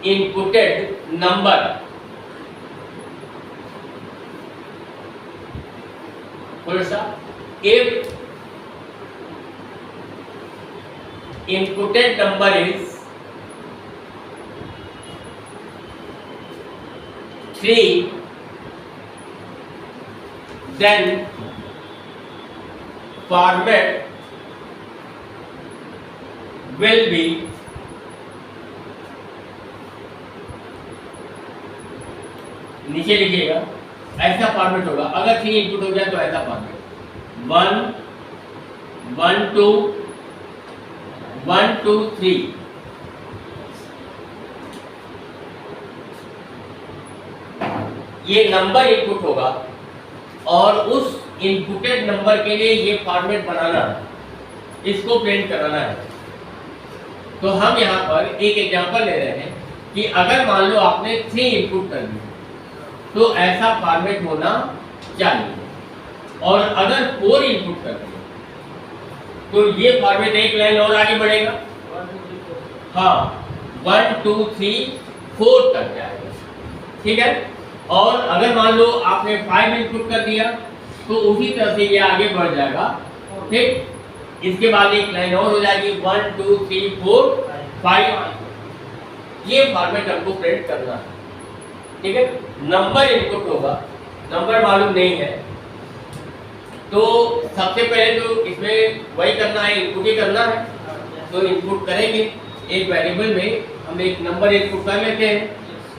inputted number, if inputted number is 3, then format will be नीचे लिखिएगा, ऐसा फॉर्मेट होगा। अगर 3 इनपुट हो जाए तो ऐसा फॉर्मेट 1 1 2 1 2 3, ये नंबर इनपुट होगा और उस इनपुटेड नंबर के लिए ये फॉर्मेट बनाना है, इसको प्रिंट कराना है। तो हम यहाँ पर एक एग्जांपल ले रहे हैं कि अगर मान लो आपने 3 इनपुट कर दिए तो ऐसा फॉर्मेट होना चाहिए, और अगर 4 इनपुट कर दिए तो ये फॉर्मेट एक लाइन और आगे बढ़ेगा। हाँ, 1 2 3 4 तक जाएगा, ठीक है। और अगर मान लो आपने 5 इनपुट कर दिया तो उसी तरह से ये आगे बढ़ जाएगा, ठीक। इसके बाद एक लाइन और हो जाएगी 1 2 3 4 5। ये फॉर्मेट हमको प्रिंट करना है, ठीक है। नंबर इनपुट होगा, नंबर मालूम नहीं है तो सबसे पहले तो इसमें वही करना है, इनपुट ही करना है। तो इनपुट करेंगे, एक वेरिएबल में हम एक नंबर इनपुट कर लेते हैं।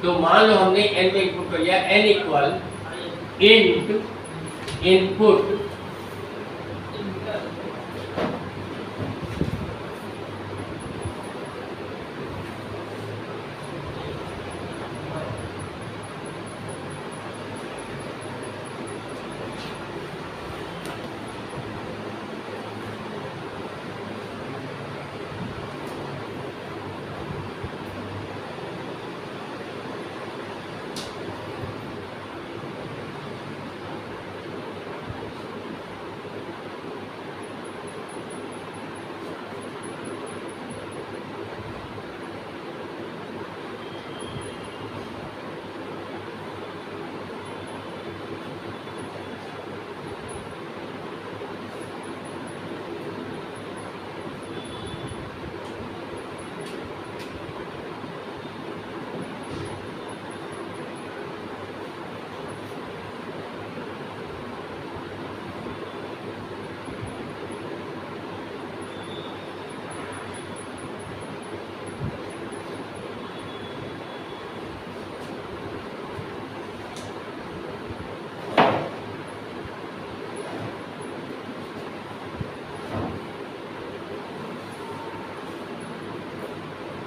तो मान लो हमने n में इनपुट कर लिया, n equal int input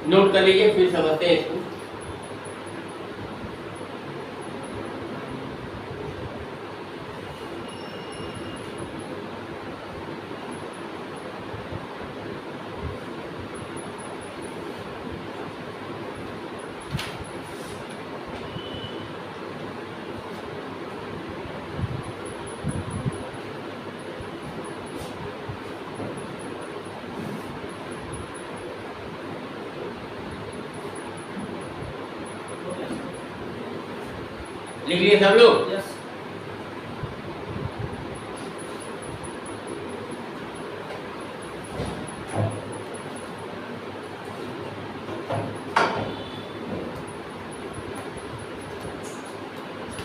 note कर लीजिए, फिर समझते हैं इसको। लिख लिए सब लोग? यस।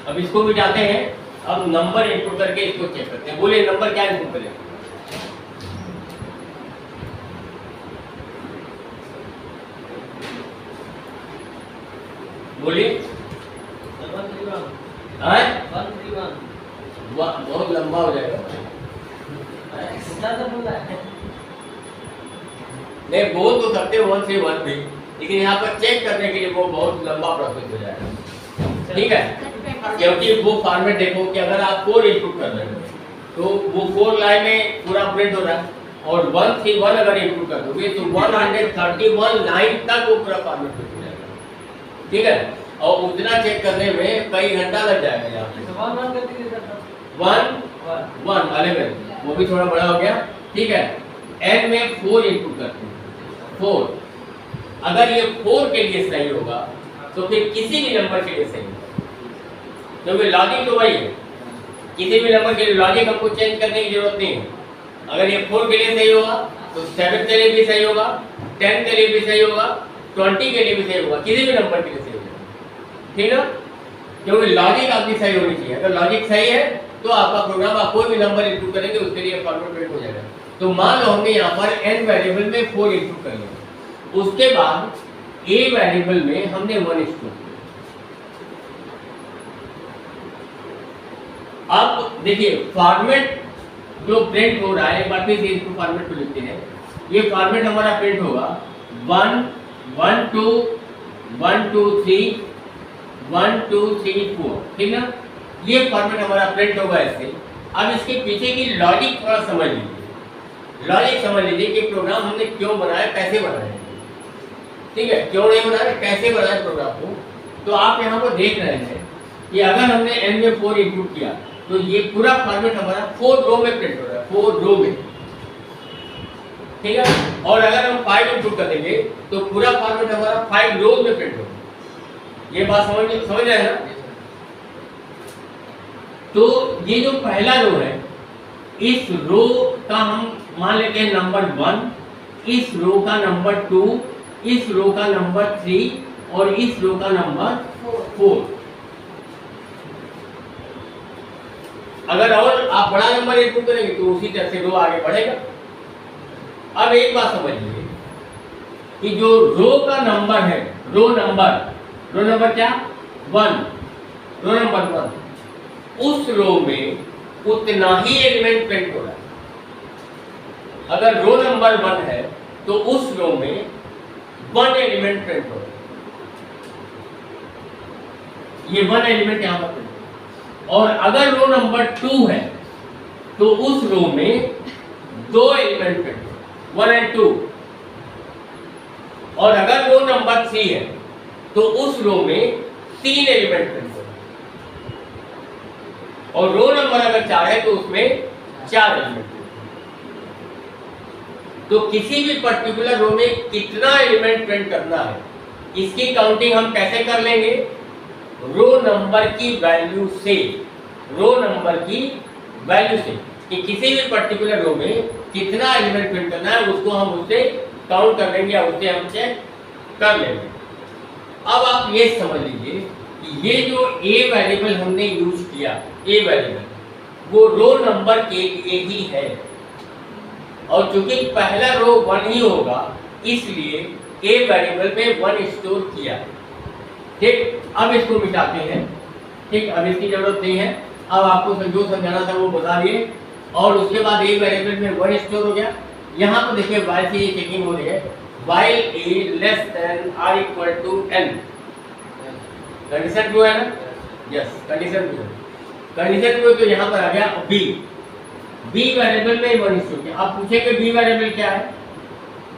अब इसको भी जाते हैं, अब नंबर इनपुट करके इसको चेक करते हैं। बोलिए नंबर क्या इनपुट करें? बोलिए। 131 हाँ? 131 बहुत लंबा हो जाएगा। कितना सा बोला है? नहीं बोल तो सकते हो 1 से 1 भी, लेकिन यहाँ पर चेक करने के लिए वो बहुत लंबा प्रोसेस हो जाएगा, ठीक है। क्योंकि वो फॉर्मेट देखो कि अगर आप 4 इनपुट कर रहे हो तो वो 4 लाइन में पूरा प्रिंट हो रहा है, और 1 से 1 अगर इनपुट कर दोगे तो 131 लाइन तक वो पूरा फॉर्मेट हो जाएगा, ठीक है। और उतना चेक करने में कई घंटा लग जाएगा यहाँ पे। वन वन करके दे देता हूँ। 1 1 11, वो भी थोड़ा बड़ा हो गया, ठीक है। n में 4 इनपुट करते हैं, 4। अगर ये 4 के लिए सही होगा तो फिर किसी भी नंबर के लिए सही होगा, क्योंकि लॉजिक तो वही है। किसी भी नंबर के लिए लॉजिक हमको चेंज करने की जरूरत नहीं है। अगर ये 4 के लिए सही होगा तो 7 के लिए भी सही होगा, 10 के लिए भी सही होगा, 20 के लिए भी सही होगा, किसी भी नंबर के लिए सही होगा, ठीक है। क्योंकि लॉजिक आपकी सही होनी चाहिए। अगर लॉजिक सही है तो आपका प्रोग्राम, आप कोई भी नंबर इनपुट करेंगे उसके लिए फॉर्मेट प्रिंट हो जाएगा। तो मान लो हमने यहाँ पर n वेरिएबल में 4 इनपुट कर लिया, उसके बाद a वेरिएबल में हमने 1 स्टोर किया। अब देखिए फॉर्मेट जो प्रिंट हो रहा है, एक बार फिर से इसको फॉर्मेट को लिखते हैं। ये फॉर्मेट हमारा प्रिंट होगा 1 1 2 1 2 3 1 2 3 4, ठीक ना। ये फॉर्मेट हमारा प्रिंट होगा ऐसे। अब इसके पीछे की लॉजिक थोड़ा समझ लीजिए। लॉजिक समझ लीजिए कि प्रोग्राम हमने क्यों बनाया, कैसे बनाया, ठीक है। क्यों नहीं बनाया, कैसे बनाया प्रोग्राम को। तो आप यहाँ पर देख रहे हैं कि अगर हमने n में 4 इनपुट किया तो ये पूरा फॉर्मेट हमारा 4 रो में प्रिंट हो रहा है, 4 रो में, ठीक है। और अगर हम 5 इनपुट करेंगे तो पूरा फॉर्मेट हमारा 5 रो में प्रिंट होगा। ये बात समझ रहे हैं ना। तो ये जो पहला रो है, इस रो का हम मान लेते हैं नंबर 1, इस रो का नंबर 2, इस रो का नंबर 3 और इस रो का नंबर 4। अगर और आप बड़ा नंबर इनपुट करेंगे तो उसी तरह से रो आगे बढ़ेगा। अब एक बात समझिए कि जो रो का नंबर है, रो नंबर क्या, 1, रो नंबर 1, उस रो में उतना ही एलिमेंट प्रिंट हो रहा है। अगर रो नंबर 1 है तो उस रो में 1 एलिमेंट प्रिंट हो रहा है। ये 1 एलिमेंट यहां पर प्रिंट। और अगर रो नंबर 2 है तो उस रो में 2 एलिमेंट प्रिंट हो, 1 और 2। और अगर रो नंबर 3 है तो उस रो में 3 एलिमेंट प्रिंट हो। और रो नंबर अगर 4 है तो उसमें 4 एलिमेंट। तो किसी भी पर्टिकुलर रो में कितना एलिमेंट प्रिंट करना है, इसकी काउंटिंग हम कैसे कर लेंगे, रो नंबर की वैल्यू से, रो नंबर की वैल्यू से, कि किसी भी पर्टिकुलर रो में कितना एलिमेंट प्रिंट करना है उसको हम उससे काउंट कर लेंगे या उससे हम चेक कर लेंगे। अब आप ये समझ लीजिए कि ये जो a वेरिएबल हमने यूज किया, a वेरिएबल वो रो नंबर के लिए ही है। और चूंकि पहला रो 1 ही होगा इसलिए a वेरिएबल में 1 स्टोर किया, ठीक। अब इसको मिटाते हैं, ठीक। अब इसकी जरूरत नहीं है। अब आपको जो समझाना था वो बता दिए। और उसके बाद a वेरिएबल में 1 स्टोर हो गया। यहाँ पर देखिए while से ये चेकिंग हो रही है, while a less than or equal to n। Condition true है ना, यस कंडीशन ट्रू है। कंडीशन ट्रू तो यहाँ पर आ गया b वेरिएबल में 1 स्टोर किया। आप पूछेंगे b वेरिएबल क्या है,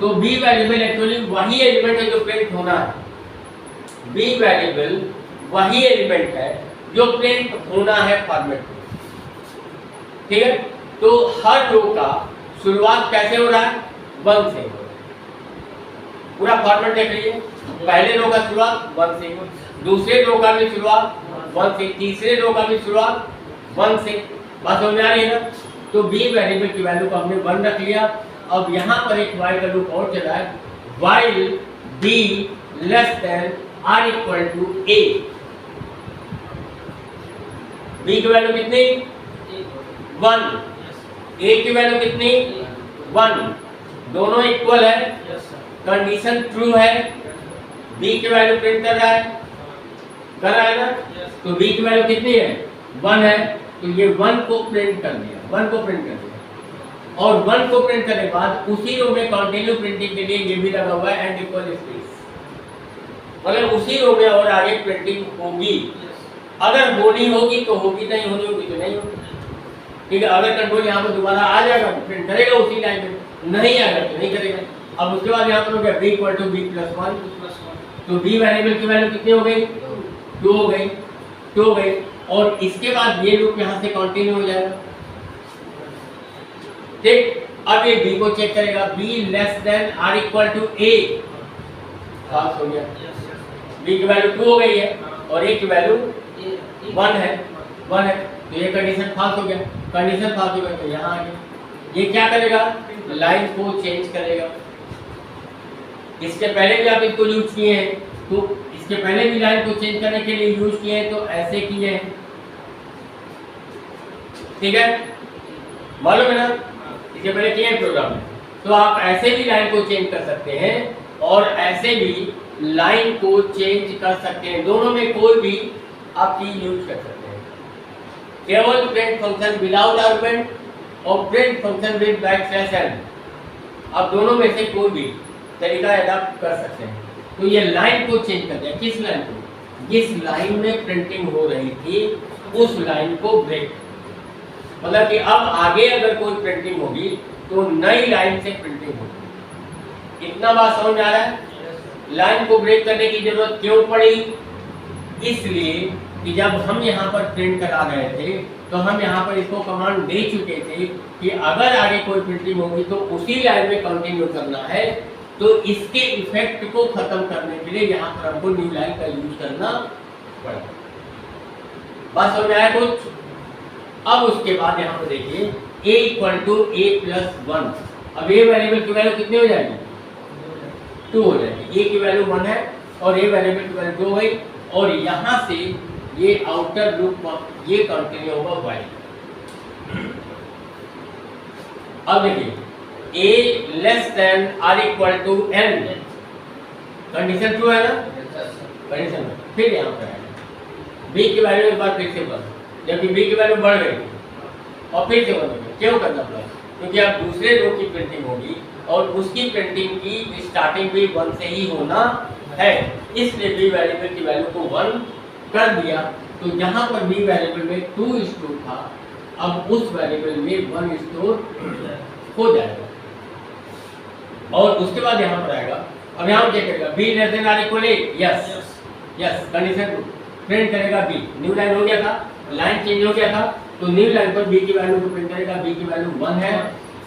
तो b वेरिएबल एक्चुअली वही एलिमेंट है जो प्रिंट होना है। b वेरिएबल वही एलिमेंट है जो प्रिंट होना है फॉर्मेट में, ठीक है। तो हर रो का शुरुआत कैसे हो रहा है, 1 से हो रहा है। पूरा फॉर्मेट देख लीजिए, पहले रो का शुरुआत 1 से, दूसरे रो का भी शुरुआत 1 से, तीसरे रो का भी शुरुआत 1 से। बात समझ में आ रही है ना। तो b वेरिएबल की वैल्यू को हमने 1 रख लिया। अब यहाँ पर एक while का लूप और चला है, while b less than or equal to a। b की वैल्यू कितनी, 1, a की वैल्यू कितनी, 1, दोनों इक्वल है, कंडीशन ट्रू है, b की वैल्यू प्रिंट कर रहा है ना। तो b की वैल्यू कितनी है, 1 है, तो ये 1 को प्रिंट कर दिया, 1 को प्रिंट कर दिया। और 1 को प्रिंट करने के बाद उसी रो में कंटिन्यू प्रिंटिंग के लिए ये भी लगा हुआ है एंड इक्वल स्पेस, मतलब उसी रो में और आगे प्रिंटिंग होगी। अगर होनी होगी तो होगी, नहीं होनी होगी तो नहीं होगी, ठीक है। अगर कंट्रोल यहाँ पर दोबारा आ जाएगा तो प्रिंट करेगा उसी टाइम में, नहीं आएगा तो नहीं करेगा। अब उसके बाद यहाँ पर हो गया b = b + 1, तो b वेरिएबल की वैल्यू कितनी हो गई, 2 हो गई, 2 हो गई, और इसके बाद ये लूप यहाँ से कंटिन्यू हो जाएगा। ठीक, अब ये b को चेक करेगा, b less than or equal to a, pass हो गया, b की वैल्यू 2 हो गई है और a की वैल्यू 1 है, 1 है, तो ये कंडीशन पास हो गया। कंडीशन पास हो गया तो यहाँ आ गया। ये क्या करेगा, लाइन को चेंज करेगा। इसके पहले भी आप इसको यूज किए हैं, तो इसके पहले भी लाइन को चेंज करने के लिए यूज किए हैं, तो ऐसे किए हैं, ठीक है, मालूम है ना, इसके पहले किए हैं प्रोग्राम में। तो आप ऐसे भी लाइन को चेंज कर सकते हैं और ऐसे भी लाइन को चेंज कर सकते हैं, दोनों में कोई भी आप चीज यूज कर सकते हैं। केवल प्रिंट फंक्शन विदाउट आर्गुमेंट और print function with backslash n, आप दोनों में से कोई भी तरीका अडॉप्ट कर सकते हैं। तो ये लाइन को चेंज कर दिया, किस लाइन को, जिस लाइन में प्रिंटिंग हो रही थी उस लाइन को ब्रेक, मतलब कि अब आगे अगर कोई प्रिंटिंग होगी तो नई लाइन से प्रिंटिंग होगी। इतना बात समझ आ रहा है? लाइन को ब्रेक करने की जरूरत क्यों पड़ी? इसलिए कि जब हम यहाँ पर प्रिंट करा रहे थे तो हम यहाँ पर इसको कमांड दे चुके थे कि अगर आगे कोई प्रिंटिंग होगी तो उसी लाइन में कंटिन्यू करना है, तो इसके इफेक्ट को खत्म करने के लिए यहाँ पर हमको न्यू लाइन का यूज करना पड़ा। बात समझ आया कुछ? अब उसके बाद यहाँ पर देखिए a equal to a plus 1, अब a वेरिएबल की वैल्यू कितनी हो जाएगी, 2 हो जाएगी। a की वैल्यू 1 है और a वेरिएबल की वैल्यू 2 हो गई, और यहाँ से ये आउटर लूप ये कंटिन्यू होगा वाइल। अब देखिए a less than or equal to n, condition true है ना, कंडीशन। फिर यहाँ पर आएगा b की वैल्यू एक बार फिर से बन, जबकि b की वैल्यू बढ़ गई और फिर से बन गई। क्यों करना पड़ा? क्योंकि अब दूसरे रो की प्रिंटिंग होगी और उसकी प्रिंटिंग की स्टार्टिंग भी 1 से ही होना है, इसलिए b वेरिएबल की वैल्यू को 1 कर दिया। तो जहां पर b वेरिएबल में 2 स्टोर था, अब उस वेरिएबल में 1 स्टोर हो जाएगा। और उसके बाद यहाँ पर आएगा, अब यहाँ चेक करेगा b less than or equal a, yes yes, condition print करेगा b, न्यू लाइन हो गया था, लाइन चेंज हो गया था, तो न्यू लाइन पर b की वैल्यू को प्रिंट करेगा, b की वैल्यू 1 है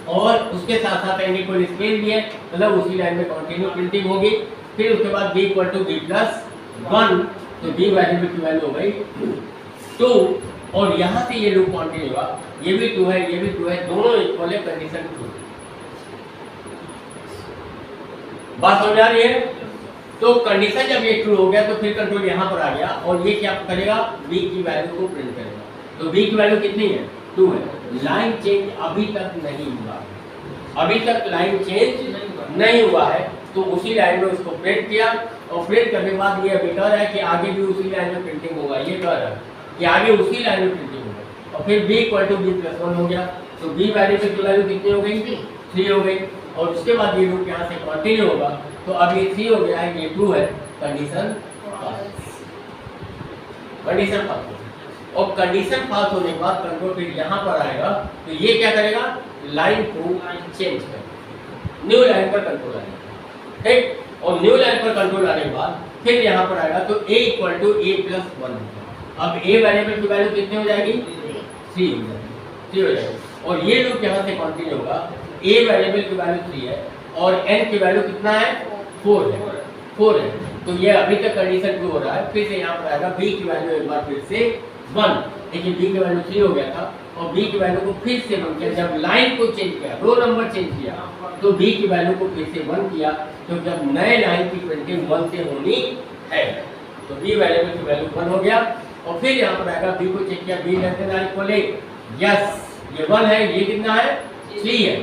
और उसके साथ साथ n इक्वल स्पेस भी है, मतलब उसी लाइन में कंटिन्यू प्रिंटिंग होगी। फिर उसके बाद b equal to b plus 1, तो b वेरिएबल की वैल्यू हो गई 2, और यहाँ से ये लूप कंटिन्यू होगा, ये भी 2 है, ये भी 2 है, दोनों इक्वल है, कंडीशन ट्रू। बात समझ आ रही है? तो कंडीशन जब ये ट्रू हो गया तो फिर कंट्रोल यहाँ पर आ गया और ये क्या करेगा, b की वैल्यू को प्रिंट करेगा। तो b की वैल्यू कितनी है, 2 है। लाइन चेंज अभी तक नहीं हुआ, अभी तक लाइन चेंज नहीं हुआ है, तो उसी लाइन में उसको प्रिंट किया और प्रिंट करने के बाद ये अभी कह रहा है कि आगे भी उसी लाइन में प्रिंटिंग होगा, ये कह रहा है कि आगे उसी लाइन में प्रिंटिंग होगा। और फिर b equal to b plus 1 हो गया, तो b वेरिएबल की वैल्यू कितनी हो गई, 3 हो गई, और उसके बाद ये लूप यहाँ से कंटिन्यू होगा, तो अब ये 3 हो गया है, ये 2 है, कंडीशन पास, कंडीशन पास। और कंडीशन पास होने के बाद कंट्रोल फिर यहाँ पर आएगा, तो ये क्या करेगा, लाइन को चेंज करेगा, न्यू लाइन पर कंट्रोल आएगा, ठीक। और न्यू लाइन पर कंट्रोल आने के बाद फिर यहाँ पर आएगा, तो a equal to a plus 1 होगा। अब a वेरिएबल की वैल्यू कितनी हो जाएगी, 3 हो जाएगी, 3 हो जाएगी, और ये लूप यहाँ से कंटिन्यू होगा। a वेरिएबल की वैल्यू 3 है और n की वैल्यू कितना है, 4 है, 4 है, तो ये अभी तक कंडीशन ट्रू हो रहा है। फिर से यहाँ पर आएगा b की वैल्यू एक बार फिर से 1, लेकिन b की वैल्यू 3 हो गया था और b की वैल्यू को फिर से 1 किया, जब लाइन को चेंज किया, रो नंबर चेंज किया, तो b की वैल्यू को फिर से 1 किया, तो जब नए लाइन की प्रिंटिंग 1 से होनी है, तो b वेरिएबल की वैल्यू 1 हो गया। और फिर यहाँ पर आएगा, b को चेक किया, b less than or equal 8, yes, ये 1 है, ये कितना है, 3 है,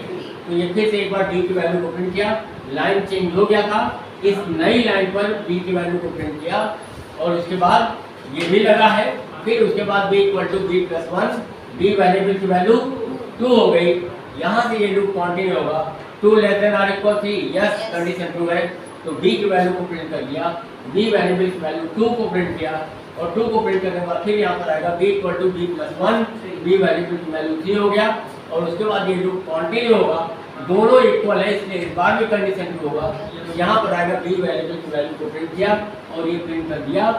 तो ये फिर से एक बार b की वैल्यू को प्रिंट किया, लाइन चेंज हो गया था, इस नई लाइन पर b की वैल्यू को प्रिंट किया, और उसके बाद ये भी लगा है। फिर उसके बाद b equal to b plus 1, b variable की वैल्यू 2 हो गई, यहाँ से ये लूप कंटिन्यू होगा, 2 less than or equal 3, yes, condition true है, तो b की वैल्यू को प्रिंट कर दिया, b वेरिएबल की वैल्यू 2 को प्रिंट किया, और 2 को प्रिंट करने के बाद फिर यहाँ पर आएगा b equal to b plus 1, b variable की वैल्यू 3 हो गया, और उसके बाद ये लूप कंटिन्यू होगा, दोनों इक्वल है, इसलिए इस बार भी कंडीशन ट्रू होगा। तो यहाँ पर आएगा b वेरिएबल की वैल्यू को प्रिंट किया और ये प्रिंट कर दिया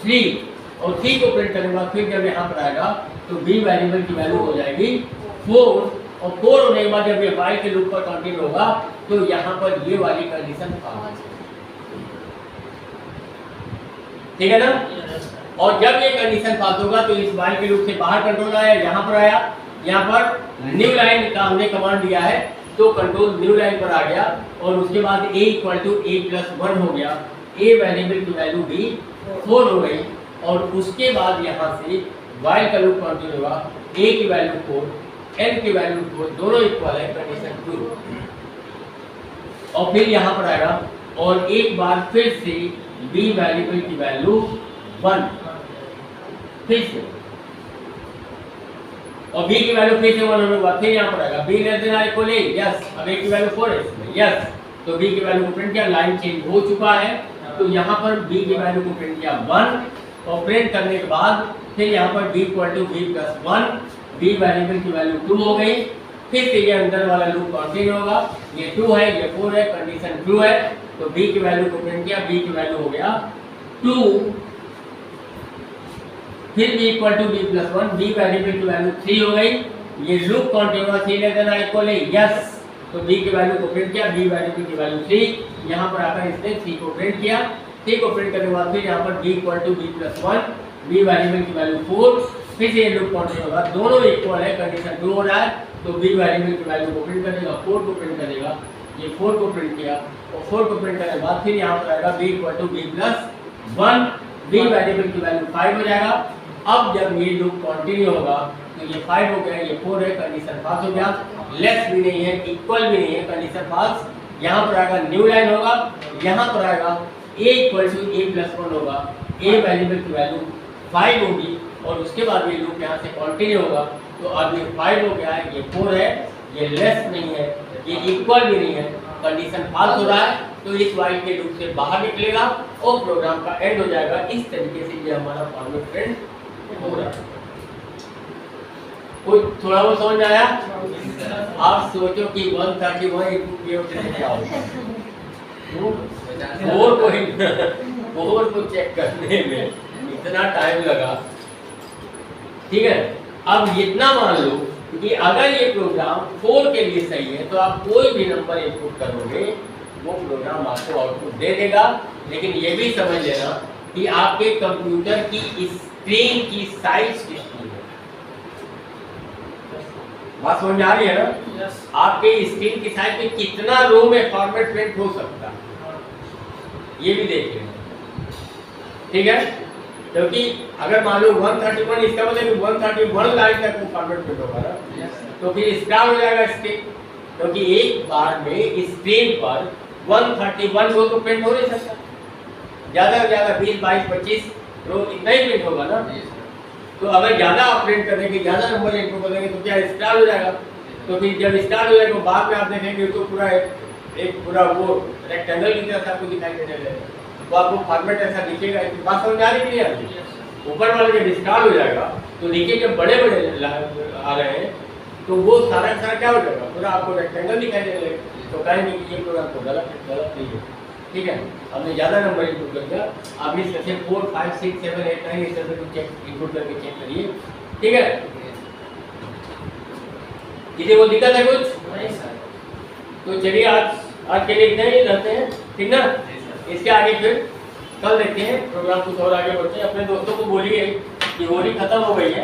3, और 3 को प्रिंट करने के बाद फिर जब यहाँ पर आएगा तो बी वेरिएबल की वैल्यू हो जाएगी 4, और 4 होने के बाद जब ये वाइल के लूप पर कंटिन्यू होगा तो यहाँ पर ये वाली कंडीशन पास, ठीक है ना। और जब ये कंडीशन पास होगा तो इस वाइल के लूप से बाहर कंट्रोल आया, यहाँ पर आया, यहाँ पर न्यू लाइन का हमने कमांड दिया है तो कंट्रोल न्यू लाइन पर आ गया, और उसके बाद a = a+1 हो गया, a वेरिएबल की वैल्यू भी 4 हो गई, और उसके बाद यहाँ से वाइल का लूप कंटिन्यू होगा, a की वैल्यू 4, n की वैल्यू 4, दोनों इक्वल है, कंडीशन 2, और फिर यहाँ पर आएगा और एक बार फिर से b वेरिएबल की वैल्यू 1 फिर से, और b की वैल्यू फिर से 1 होने के बाद फिर यहाँ पर आएगा b ≤ a, यस, अब a की वैल्यू 4 है इसमें, यस, तो b की वैल्यू को प्रिंट किया, लाइन चेंज हो चुका है, तो यहाँ पर b की वैल्यू को प्रिंट किया 1, और प्रिंट करने के बाद फिर यहाँ पर b = b+1, b वेरिएबल की वैल्यू 2 हो गई, फिर से ये अंदर वाला लूप कंटिन्यू होगा, ये 2 है, ये 4 है, कंडीशन 2 है, तो b की वैल्यू को प्रिंट किया, b की वैल्यू हो गया 2, फिर b = b+1, b वेरिएबल की वैल्यू 3 हो गई, ये लूप कंटिन्यूअस (3 > यस, तो b की वैल्यू को प्रिंट किया, b वेरिएबल की वैल्यू 3, यहाँ पर आकर इसने 3 को प्रिंट किया, 3 को प्रिंट करने के बाद फिर यहाँ पर b = b+1, b वेरिएबल की वैल्यू 4, फिर से ये लूप कंटिन्यू होगा, दोनों इक्वल है, कंडीशन 2 हो रहा है, तो b वेरिएबल की वैल्यू को प्रिंट करेगा, 4 को प्रिंट करेगा, ये 4 को प्रिंट किया, और 4 को प्रिंट करने के बाद फिर यहाँ पर आएगा b = b+1, b वेरिएबल की वैल्यू 5 हो जाएगा। अब जब ये लूप कंटिन्यू होगा तो ये 5 हो गया, ये 4 है, कंडीशन पास हो गया, लेस भी नहीं है, इक्वल भी नहीं है, कंडीशन पास। यहाँ पर आएगा न्यू लाइन होगा, यहाँ पर आएगा a = a+1 होगा, a वेरिएबल की वैल्यू 5 होगी, और उसके बाद ये लूप यहाँ से कंटिन्यू होगा, तो अब ये 5 हो गया है, ये 4 है, ये लेस नहीं है, ये इक्वल भी नहीं है, कंडीशन पास हो रहा है, तो इस वाइल के लूप से बाहर निकलेगा और प्रोग्राम का एंड हो जाएगा। इस तरीके से ये हमारा फॉर्मेट प्रिंट हो रहा है। कोई थोड़ा बहुत समझ आया? आप सोचो कि 131 इनपुट किए होते क्या होगा, बोर्ड को चेक करने में इतना टाइम लगा, ठीक है। अब इतना मान लो कि अगर ये प्रोग्राम 4 के लिए सही है तो आप कोई भी नंबर इनपुट करोगे वो प्रोग्राम आपको आउटपुट दे देगा, लेकिन ये भी समझ लेना कि आपके कंप्यूटर की स्क्रीन की साइज कितनी है। बात समझ आ रही है ना? आपके स्क्रीन की साइज में कितना रो में फॉर्मेट प्रिंट हो सकता है, ये भी देख लेना, ठीक है। क्योंकि अगर मान लो 131, इसका मतलब 131 लाइन तक वो फॉर्मेट प्रिंट होगा ना, तो फिर स्क्रॉल हो जाएगा स्क्रीन, क्योंकि एक बार में स्क्रीन पर 131 रो तो प्रिंट हो नहीं सकता, ज़्यादा से ज़्यादा 20, 22, 25 रो इतना ही प्रिंट होगा ना। तो अगर ज़्यादा आप प्रिंट करेंगे, ज़्यादा नंबर इनको करेंगे तो क्या स्क्रॉल हो जाएगा, तो फिर जब स्क्रॉल हो जाएगा तो बाद में आप देखेंगे तो पूरा एक पूरा वो रेक्टेंगल की तरह आपको दिखाई देने लगेगा, तो आपको फॉर्मेट ऐसा दिखेगा। बात समझ आ रही है? ऊपर वाला जब स्क्रॉल हो जाएगा तो नीचे जब बड़े बड़े आ रहे हैं तो वो सारा का सारा क्या हो जाएगा, पूरा आपको रेक्टेंगल दिखाई देने लगेगा, तो कहेंगे कि ये प्रोग्राम तो गलत नहीं है, ठीक है। हमने ज़्यादा नंबर इनपुट कर दिया, आप इस तरह से 4, 5, 6, 7, 8, 9 इस तरह से इनपुट करके चेक करिए, ठीक है। किसी को दिक्कत है कुछ? तो चलिए आज के लिए इतना ही रहते हैं, ठीक ना। इसके आगे फिर कल देखते हैं प्रोग्राम कुछ और आगे बढ़ते हैं। अपने दोस्तों को बोलिए कि होली खत्म हो गई है,